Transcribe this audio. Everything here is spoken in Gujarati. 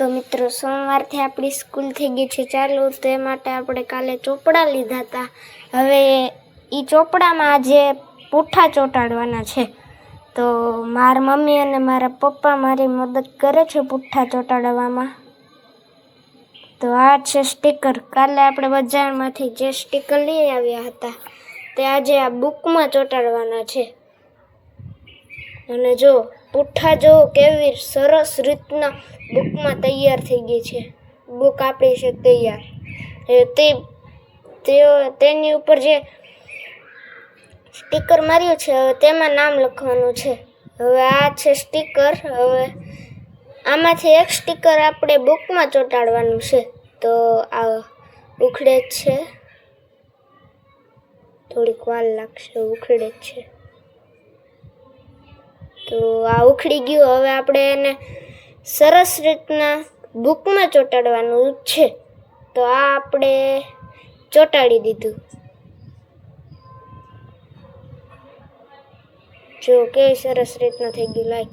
તો મિત્રો સોમવારથી આપણી સ્કૂલ થઈ ગઈ છે ચાલુ, તે માટે આપણે કાલે ચોપડા લીધા હતા. હવે એ ચોપડામાં આજે પૂઠા ચોંટાડવાના છે. તો મારા મમ્મી અને મારા પપ્પા મારી મદદ કરે છે પૂઠા ચોંટાડવામાં. તો આ છે સ્ટીકર. કાલે આપણે બજારમાંથી જે સ્ટીકર લઈ આવ્યા હતા તે આજે આ બુકમાં ચોંટાડવાના છે. અને જો પૂઠા જો કેવી સરસ રીતના બુકમાં તૈયાર થઈ ગઈ છે. બુક આપણી છે તૈયાર. તેની ઉપર જે સ્ટીકર માર્યું છે હવે તેમાં નામ લખવાનું છે. હવે આ છે સ્ટીકર. હવે આમાંથી એક સ્ટીકર આપણે બુકમાં ચોંટાડવાનું છે. તો આ ઉખડે જ છે, થોડીક વાર લાગશે, ઉખડે જ છે. તો આ ઉખડી ગયું. હવે આપણે એને સરસ રીતના બુકમાં ચોંટાડવાનું છે. તો આ આપણે ચોંટાડી દીધું. જો કેવી સરસ રીતના થઈ ગયું. લાઈક